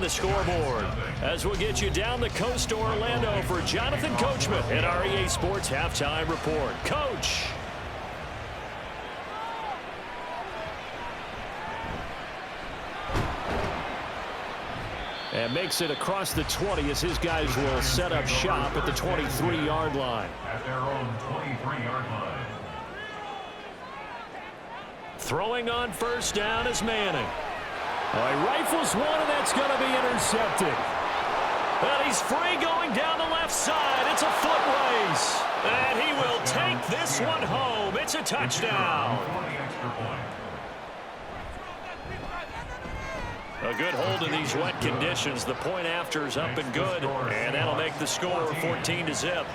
the scoreboard. As we'll get you down the coast to Orlando for Jonathan Coachman at our EA Sports Halftime Report. Coach. And makes it across the 20 as his guys will set up shop at the 23-yard line. At their own 23-yard line. Throwing on first down is Manning. Oh, he rifles one, and that's going to be intercepted. And he's free going down the left side. It's a foot race. And he will take this one home. It's a touchdown. A good hold in these wet conditions. The point after is up and good, and that'll make the score 14-0.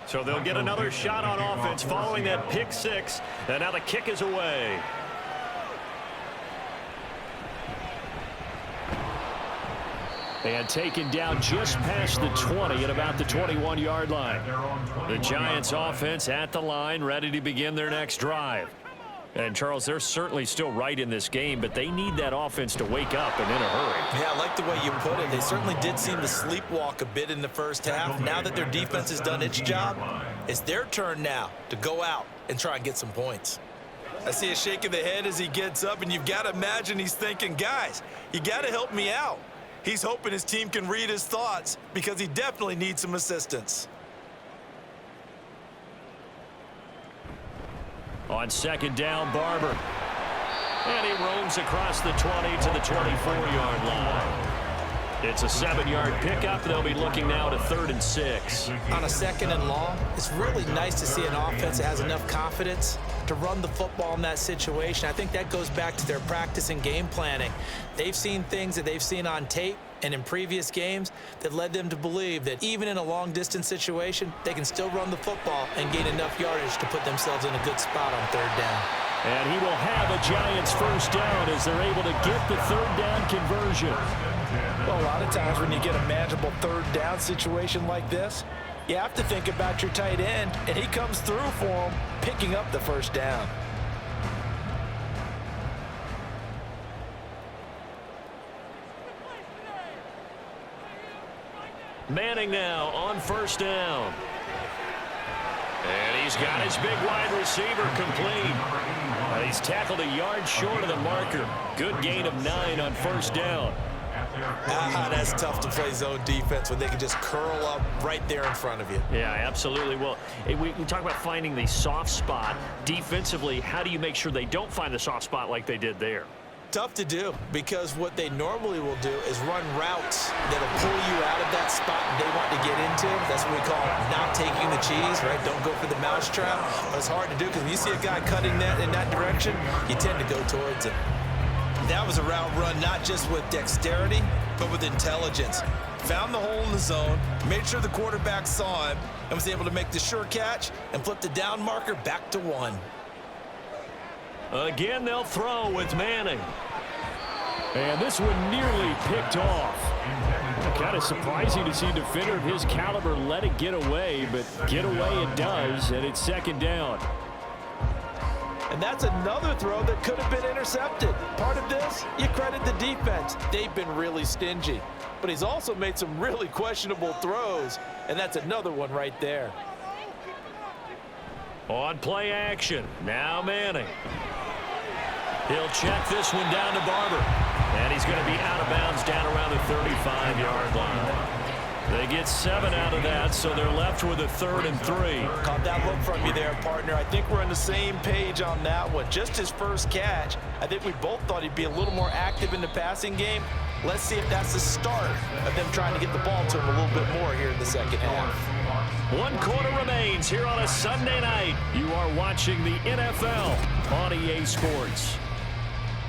So they'll get another shot on offense following that pick six. And now the kick is away. And taken down just past the 20 at about the 21-yard line. The Giants offense at the line, ready to begin their next drive. And, Charles, they're certainly still right in this game, but they need that offense to wake up and in a hurry. Yeah, I like the way you put it. They certainly did seem to sleepwalk a bit in the first half. Now that their defense has done its job, it's their turn now to go out and try and get some points. I see a shake of the head as he gets up, and you've got to imagine he's thinking, guys, you got to help me out. He's hoping his team can read his thoughts because he definitely needs some assistance. On second down, Barber. And he roams across the 20 to the 24-yard line. It's a 7-yard pickup. They'll be looking now to 3rd and 6. On a 2nd and long, it's really nice to see an offense that has enough confidence to run the football in that situation. I think that goes back to their practice and game planning. They've seen things that they've seen on tape and in previous games that led them to believe that even in a long-distance situation, they can still run the football and gain enough yardage to put themselves in a good spot on 3rd down. And he will have a Giants first down as they're able to get the 3rd down conversion. Well, a lot of times when you get a manageable 3rd down situation like this, you have to think about your tight end, and he comes through for him, picking up the first down. Manning now on first down. And he's got his big wide receiver complete. He's tackled a yard short of the marker. Good gain of 9 on first down. That's tough to play zone defense when they can just curl up right there in front of you. Yeah, absolutely. Well, we talk about finding the soft spot. Defensively, how do you make sure they don't find the soft spot like they did there? Tough to do, because what they normally will do is run routes that'll pull you out of that spot they want to get into. That's what we call not taking the cheese, right? Don't go for the mousetrap. But it's hard to do because when you see a guy cutting that in that direction, you tend to go towards it. That was a route run not just with dexterity, but with intelligence. Found the hole in the zone, made sure the quarterback saw him, and was able to make the sure catch and flip the down marker back to 1. Again, they'll throw with Manning. And this one nearly picked off. Kind of surprising to see a defender of his caliber let it get away, but get away it does, and it's 2nd down. And that's another throw that could have been intercepted. Part of this, you credit the defense. They've been really stingy. But he's also made some really questionable throws, and that's another one right there. On play action, now Manning. He'll check this one down to Barber. And he's going to be out of bounds down around the 35-yard line. They get 7 out of that, so they're left with a 3rd and 3. Caught that look from you there, partner. I think we're on the same page on that one. Just his first catch. I think we both thought he'd be a little more active in the passing game. Let's see if that's the start of them trying to get the ball to him a little bit more here in the second half. 1 quarter remains here on a Sunday night. You are watching the NFL on EA Sports.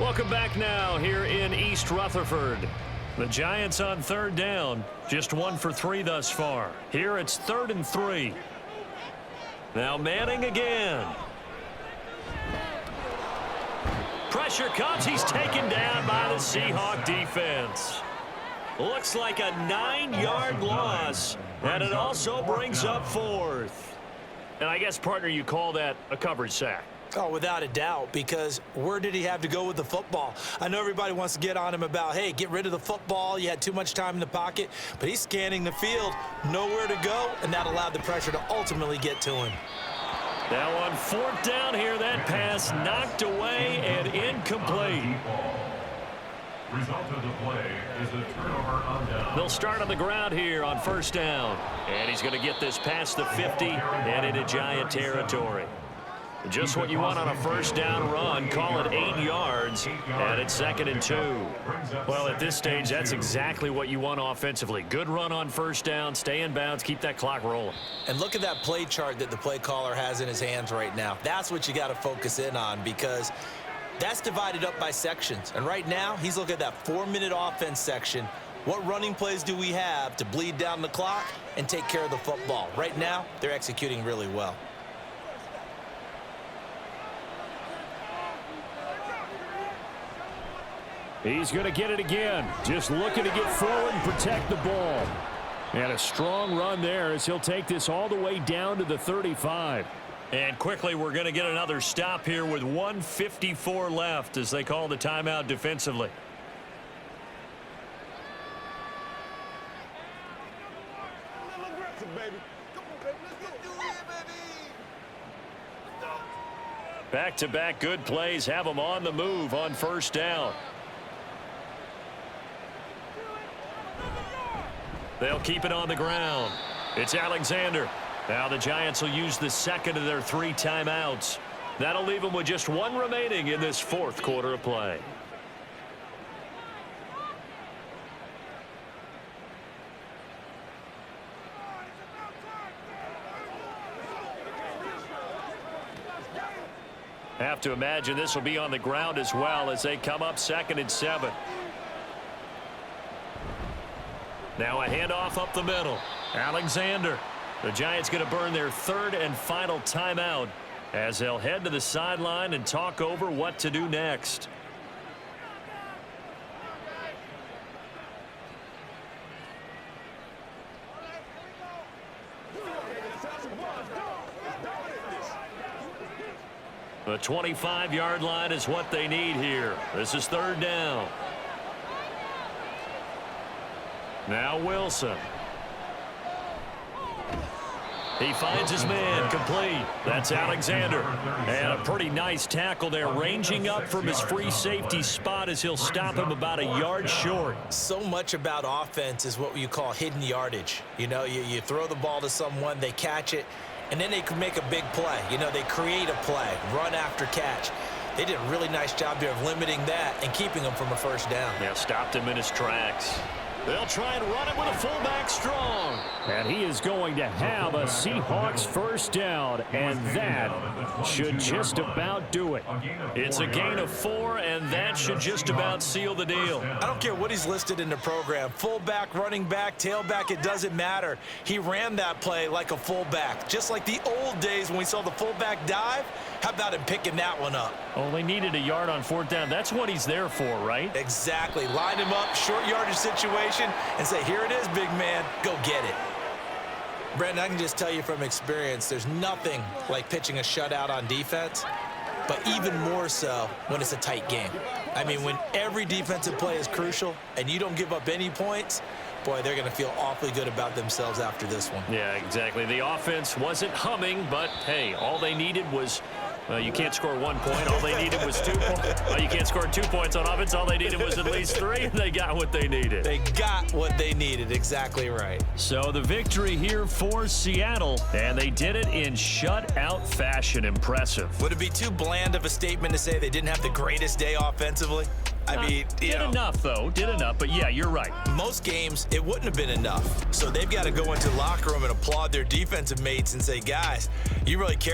Welcome back now here in East Rutherford. The Giants on third down, just 1 for 3 thus far. Here it's 3rd and 3. Now Manning again. Pressure comes. He's taken down by the Seahawk defense. Looks like a 9-yard loss, and it also brings up 4th. And I guess, partner, you call that a coverage sack. Oh, without a doubt, because where did he have to go with the football? I know everybody wants to get on him about, hey, get rid of the football. You had too much time in the pocket. But he's scanning the field, nowhere to go, and that allowed the pressure to ultimately get to him. Now on 4th down here, that pass knocked away and incomplete. Result of the play is a turnover on down. They'll start on the ground here on 1st down. And he's going to get this past the 50 and into Giant territory. Just what you want on a 1st down run. Call it 8 yards, and it's 2nd and 2. Well, at this stage, that's exactly what you want offensively. Good run on 1st down, stay in bounds, keep that clock rolling. And look at that play chart that the play caller has in his hands right now. That's what you got to focus in on, because that's divided up by sections. And right now, he's looking at that 4-minute offense section. What running plays do we have to bleed down the clock and take care of the football? Right now, they're executing really well. He's going to get it again. Just looking to get forward and protect the ball. And a strong run there as he'll take this all the way down to the 35. And quickly, we're going to get another stop here with 1:54 left as they call the timeout defensively. Back-to-back good plays have them on the move on 1st down. They'll keep it on the ground. It's Alexander. Now the Giants will use the 2nd of their 3 timeouts. That'll leave them with just 1 remaining in this 4th quarter of play. Have to imagine this will be on the ground as well as they come up 2nd and 7. Now a handoff up the middle. Alexander. The Giants going to burn their 3rd and final timeout as they'll head to the sideline and talk over what to do next. The 25-yard line is what they need here. This is 3rd down. Now Wilson. He finds his man, complete. That's Alexander. And a pretty nice tackle there, ranging up from his free safety spot as he'll stop him about a yard short. So much about offense is what you call hidden yardage. You know, you throw the ball to someone, they catch it, and then they can make a big play. You know, they create a play, run after catch. They did a really nice job here of limiting that and keeping him from a 1st down. Yeah, stopped him in his tracks. They'll try and run it with a fullback strong. And he is going to have a Seahawks 1st down, and that should just about do it. It's a gain of 4, and that should just about seal the deal. I don't care what he's listed in the program. Fullback, running back, tailback, it doesn't matter. He ran that play like a fullback, just like the old days when we saw the fullback dive. How about him picking that one up? Only needed a yard on 4th down. That's what he's there for, right? Exactly. Line him up, short yardage situation, and say, here it is, big man. Go get it. Brandon, I can just tell you from experience, there's nothing like pitching a shutout on defense, but even more so when it's a tight game. I mean, when every defensive play is crucial and you don't give up any points, boy, they're going to feel awfully good about themselves after this one. Yeah, exactly. The offense wasn't humming, but, hey, all they needed was you can't score 1 point. All they needed was 2 points. You can't score 2 points on offense. All they needed was at least 3, and they got what they needed. They got what they needed. Exactly right. So the victory here for Seattle, and they did it in shutout fashion. Impressive. Would it be too bland of a statement to say they didn't have the greatest day offensively? I mean, you did know, enough, though. Did enough. But, yeah, you're right. most games, it wouldn't have been enough. So they've got to go into the locker room and applaud their defensive mates and say, guys, you really care.